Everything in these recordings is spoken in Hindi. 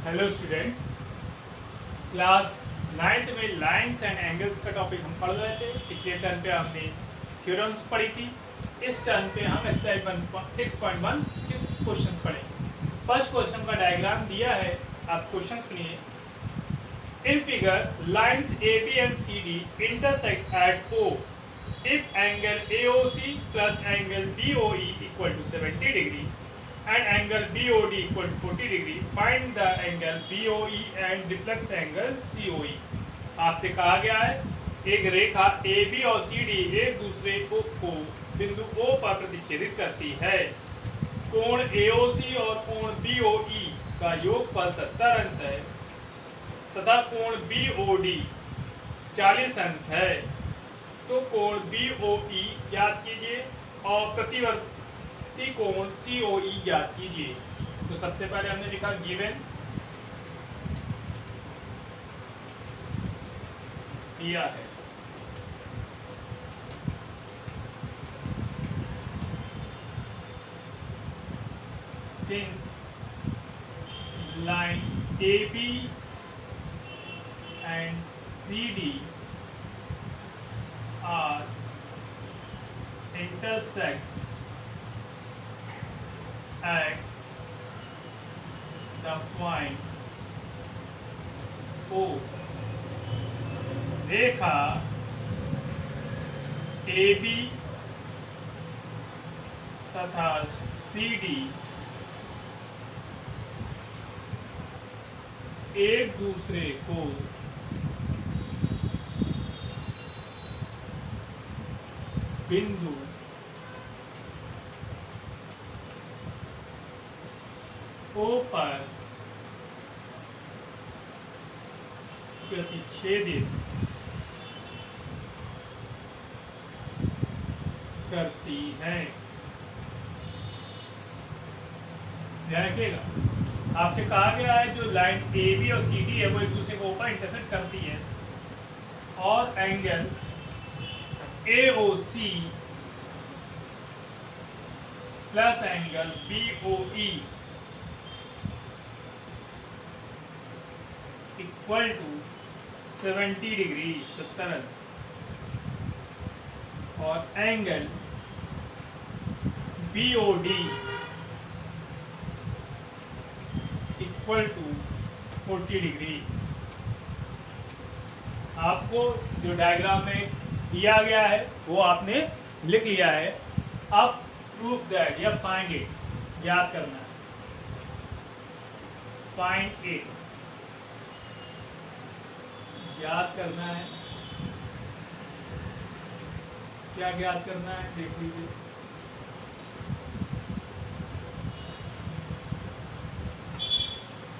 हेलो स्टूडेंट्स, क्लास नाइन्थ में लाइंस एंड एंगल्स का टॉपिक हम पढ़ रहे थे। पिछले टर्न पे हमने थ्योरम्स पढ़ी थी। इस टर्न पे हम एक्सरसाइज 6.1 के क्वेश्चंस पढ़ेंगे। फर्स्ट क्वेश्चन का डायग्राम दिया है, आप क्वेश्चन सुनिए। In figure lines AB and CD intersect at O if angle AOC plus angle BOE equal to 70 degree and angle BOD equal to 40 degree, find the angle BOE and reflex angle COE। आपसे कहा गया है एक रेखा AB और CD एक दूसरे को बिंदु O पर प्रतिच्छेदित करती है। कोण AOC और कोण BOE का योगफल 70 अंश है तथा कोण BOD 40 अंश है। तो कोण BOE ज्ञात कीजिए और प्रतिवर्ती कोण COE ज्ञात कीजिए। तो सबसे पहले हमने लिखा गिवन दिया है। Since line AB and CD are intersect at the point O, Rekha AB तथा CD एक दूसरे को बिंदु O पर प्रतिच्छेदित करती है। ध्यान रखिएगा, आपसे कहा गया है जो लाइन AB और CD है वो एक दूसरे को ऊपर इंटरसेक्ट करती है और angle AOC plus angle BOE equal to 70 degree 70 अंश और angle BOD equal to 40 degree. आपको जो डायग्राम में दिया गया है वो आपने लिख लिया है। अब प्रूफ दैट या फाइंड इट ज्ञात करना है। फाइंड इट ज्ञात करना है। क्या ज्ञात करना है देख लीजिए।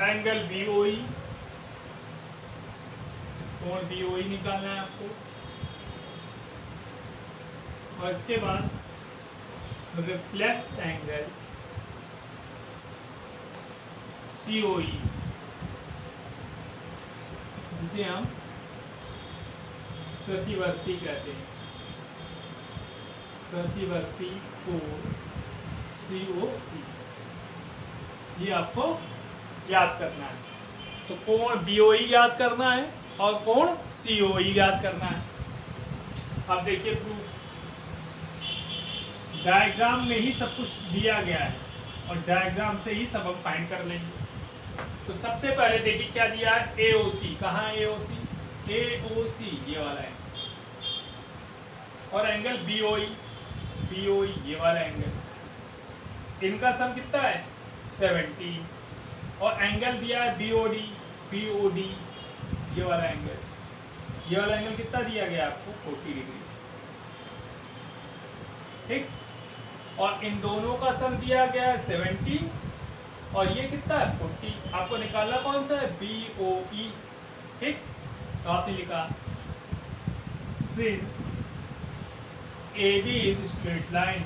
एंगल BOE, कोण BOE निकालना है आपको और इसके बाद रिफ्लेक्स एंगल COE जिसे हम प्रतिवर्ती कहते हैं, प्रतिवर्ती कोण COE, ये आपको याद करना है। तो कोण BOE याद करना है और कोण COE याद करना है। अब देखिए प्रूफ, डायग्राम में ही सब कुछ दिया गया है और डायग्राम से ही सब हम फाइंड कर लेंगे। तो सबसे पहले देखिए क्या दिया है, AOC। कहाँ है AOC? AOC ये वाला है और एंगल BOE, BOE ये वाला एंगल। इनका सम कितना है 70 और एंगल दिया है BOD, BOD ये वाला एंगल। ये वाला एंगल कितना दिया गया आपको 40 डिग्री, ठीक। और इन दोनों का सम दिया गया है 70 और ये कितना है 40। आपको निकालना कौन सा है BOE, ठीक। तो आपने लिखा since AB is straight line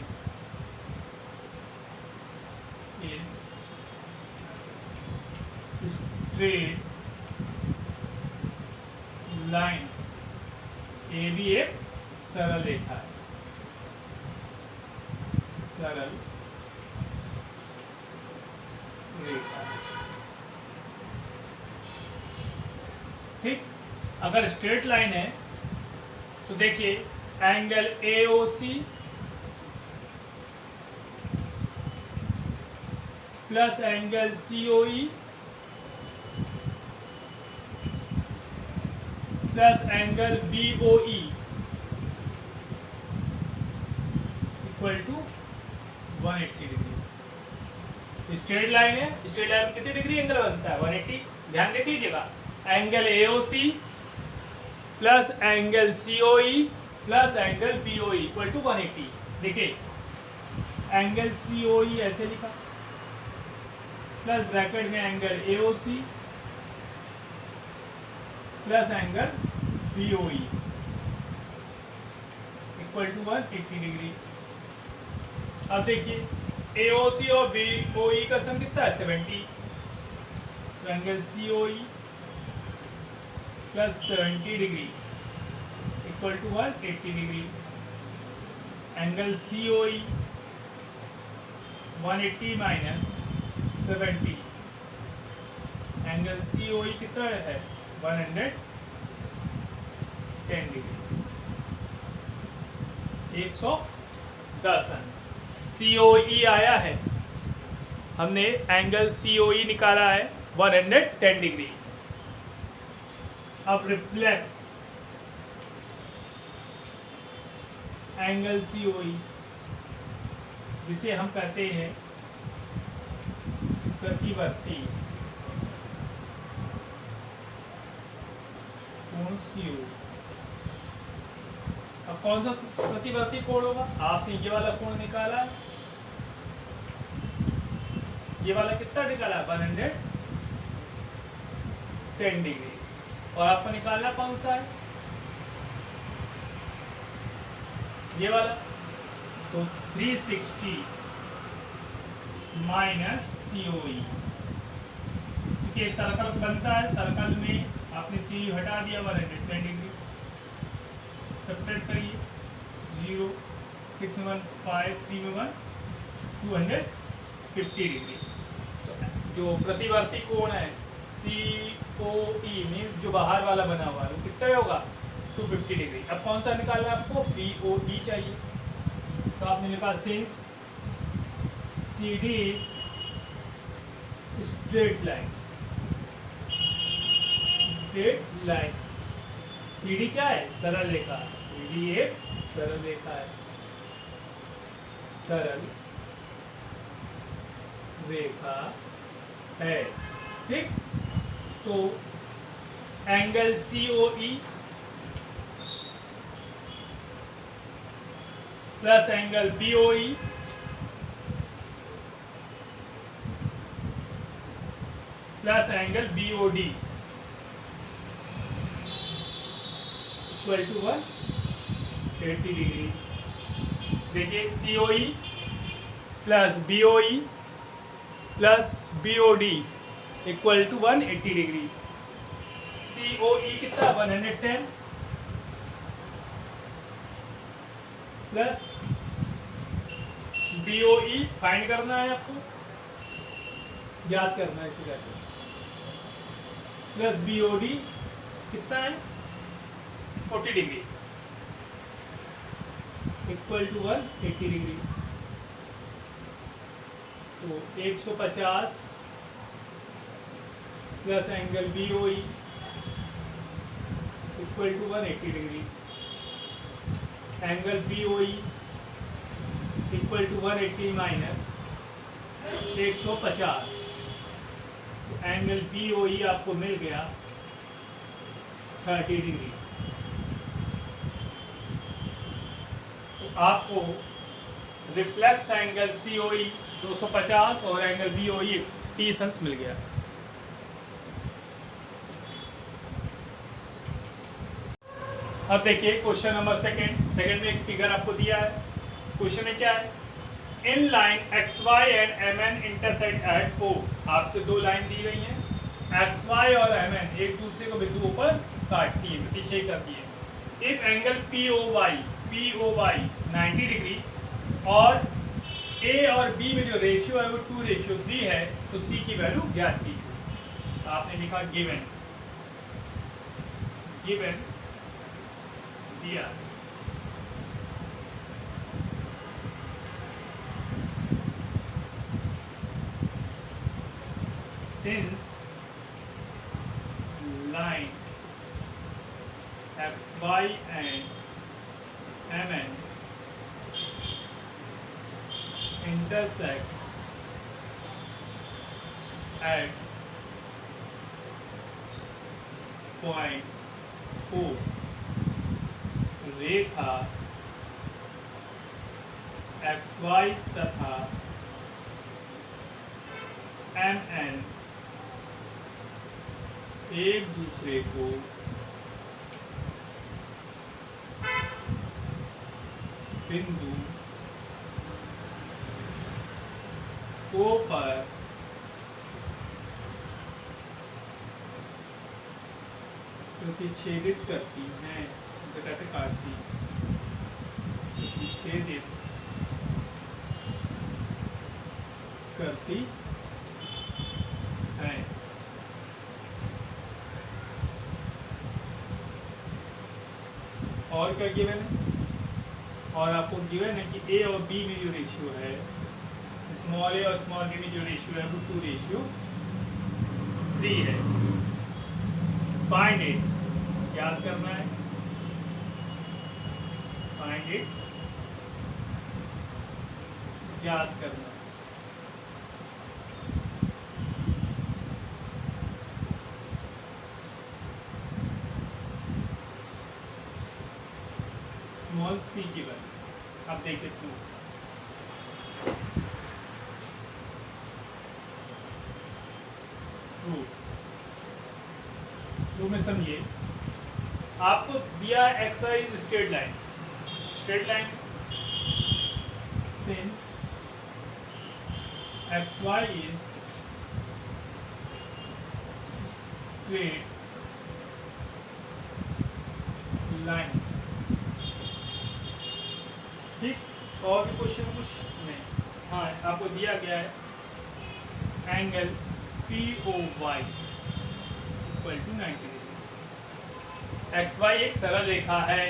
straight line AB एक सरल रेखा है, सरल रेखा। ठीक। अगर स्ट्रेट लाइन है तो देखिए angle AOC plus angle COE plus angle BOE equal to 180 degree. Straight line है, स्ट्रेट लाइन में कितनी डिग्री एंगल बनता है? 180। ध्यान दे दीजिएगा, angle AOC plus angle COE plus angle BOE equal to 180। देखिए एंगल COE ऐसे लिखा प्लस ब्रैकेट में angle AOC plus angle BOE equal to 180 degree. अब देखिए AOC और BOE का सम कितना है? 70। तो angle COE plus 70 degree equal to 180 degree. Angle COE 180 minus 70, angle COE कितना है? 110 डिग्री, 110 अंश। COE आया है, हमने एंगल COE निकाला है 110 डिग्री। अब रिफ्लेक्स एंगल COE जिसे हम कहते हैं प्रतिवर्ती कोण CO। अब कौन सा प्रतिवर्ती कोण होगा? आपने ये वाला कोण निकाला, ये वाला कितना निकाला? 110 डिग्री। और आपको निकालना कौन सा है? ये वाला। तो 360 माइनस COE, क्योंकि सर्कल बनता है, सर्कल में आपने COE हटा दिया 110 डिग्री। सब्ट्रैक्ट करिए, 0 6 में 1 5 3 में 1 250 डिग्री। जो प्रतिवर्ती कोण है COE मीन्स जो बाहर वाला बना हुआ है वो कितना होगा? 250 डिग्री। अब कौन सा निकालना है आपको? BOE चाहिए। तो आपने लिखा since CD straight line, straight line. CD क्या है? सरल रेखा। CD एक सरल रेखा है, सरल रेखा है, ठीक। तो angle COE plus angle BOE plus angle BOD equal to 180 degree. देखिए COE plus BOE plus BOD equal to 180 degree. COE कितना? 110 प्लस BOE फाइंड करना है आपको, याद करना है, इसे कहते हैं। प्लस BOD कितना है? 40 डिग्री इक्वल टू 180 डिग्री। तो 150 plus angle BOE equal to 180 degree. Angle BOE equal to 180 minus 150। Angle BOE आपको मिल गया 30 डिग्री। तो आपको रिफ्लेक्स एंगल COE 250 और एंगल BOE 30 अंश मिल गया। अब देखिए क्वेश्चन नंबर सेकंड में एक फिगर आपको दिया है। क्वेश्चन में क्या है? In line XY and MN intersect at O। आपसे दो लाइन दी गई हैं, XY और MN एक दूसरे को बिंदुओं पर काटती है, प्रतिच्छेद करती है। इफ एंगल POY 90 डिग्री और A और B में जो रेशियो है वो 2:3 है, तो C की वैल्यू ज्ञात कीजिए। आपने लिखा गिवन। given दिया since line xy and mn intersect at point O, Rekha xy तथा mn एक दूसरे को बिंदु O पर प्रतिच्छेदित करती हैं, इसे कहते काटती, प्रतिच्छेदित करती हैं। और क्या गिवन है? और आपको गिवन है कि ए और बी में जो रेशियो है, स्मॉल ए और स्मॉल बी में जो रेशियो है वो 2:3 है। फाइंड इट, याद करना है, फाइंड इट याद करना है। स्मॉल सी की बात आप देखिए 2 में समझिए, आपको दिया X Y straight line, since X Y is straight line. ठीक, और भी क्वेश्चन कुछ नहीं। हाँ, आपको दिया गया है angle POY equal to 90 degree. XY एक सरल रेखा है,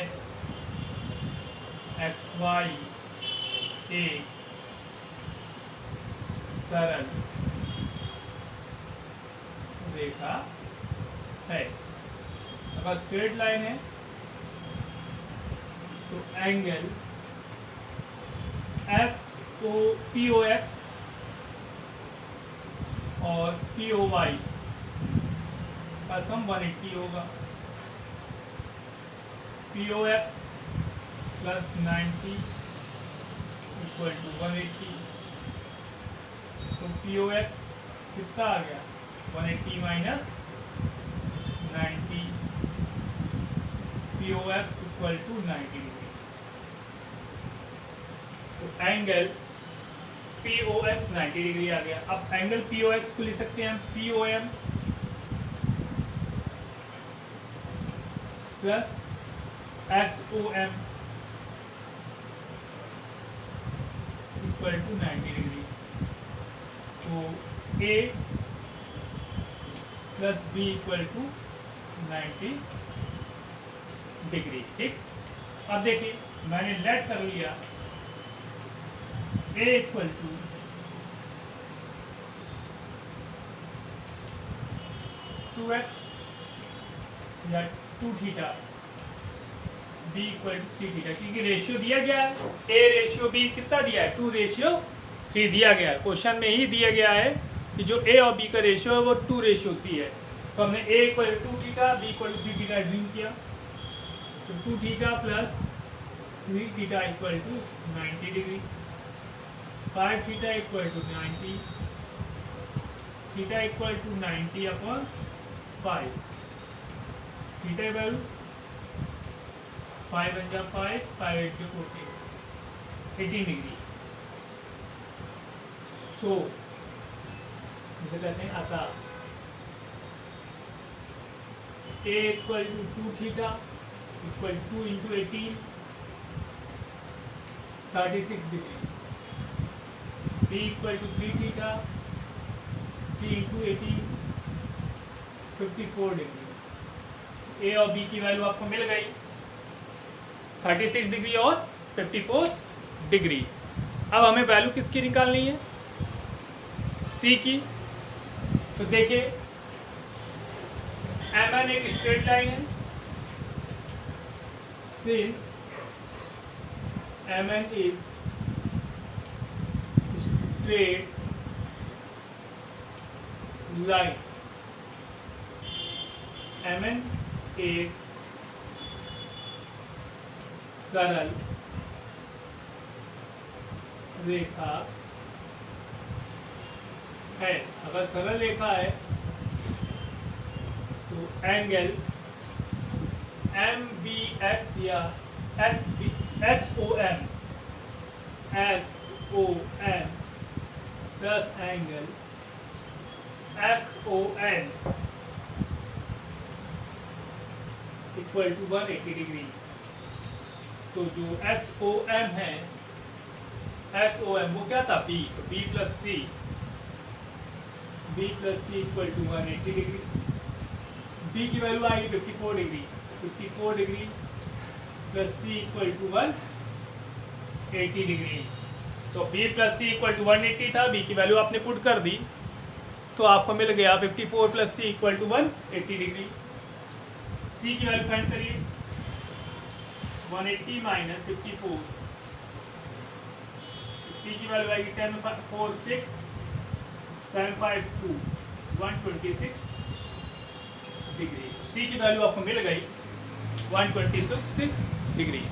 XY एक सरल रेखा है। अगर स्ट्रेट लाइन है तो एंगल POX और POY का सम 180 होगा। POX प्लस 90 इक्वल टू 180, तो POX कितना आ गया? 180 minus 90, POX equal to 90 degree. तो एंगल POX 90 डिग्री आ गया। अब एंगल POX को लिख सकते हैं हम POM plus XOM equal to 90 degree. तो A plus B equal to 90 degree. ठीक, अब देखिए मैंने लेट कर लिया A इक्वल टू 2x या 2 theta, B equal to 3 theta, क्योंकि रेशियो दिया गया है, A रेशियो B कितना दिया है? 2:3 दिया गया है। क्वेश्चन में ही दिया गया है कि जो A और B का रेशियो है वो 2:3 है। तो हमने A equal to 2 theta, B equal to 3 theta assume किया, तो 2 theta plus 3 theta equal to 90 degree, 5 theta equal to 90, theta equal to 90 upon 5, theta value 5 बन जा 5, 5 8 14, 18 डिग्री। सो इसे कहते हैं आता A equal to 2 theta equal 2 into 18, 36 degree, B equal to 3 theta, 3 into 18, 54 degree. A और बी की वैल्यू आपको मिल गई 36 डिग्री और 54 डिग्री। अब हमें वैल्यू किसकी निकालनी है, सी की। तो देखिए एम एक स्ट्रेट लाइन है, since M N is straight line, M N एक सरल रेखा है। अगर सरल रेखा है तो एंगल एम बी एक्स या X B X O M plus angle X O N equal to 180 degree. तो जो एक्स ओ एम है, एक्स ओ एम वो क्या था, बी, तो B plus C equal to 180 degree. B की वैल्यू आएगी 54 degree, 54 degree plus C equal to 180 degree. तो B plus C equal to 180 था, बी की वैल्यू आपने पुट कर दी तो आपको मिल गया 54 plus C equal to 180 degree. C की वैल्यू फाइंड करिए, 180 माइनस 54, सी की वैल्यू आएगी 10 4 6 7 5 2 126 डिग्री। सी की वैल्यू आपको मिल गई 126 डिग्री।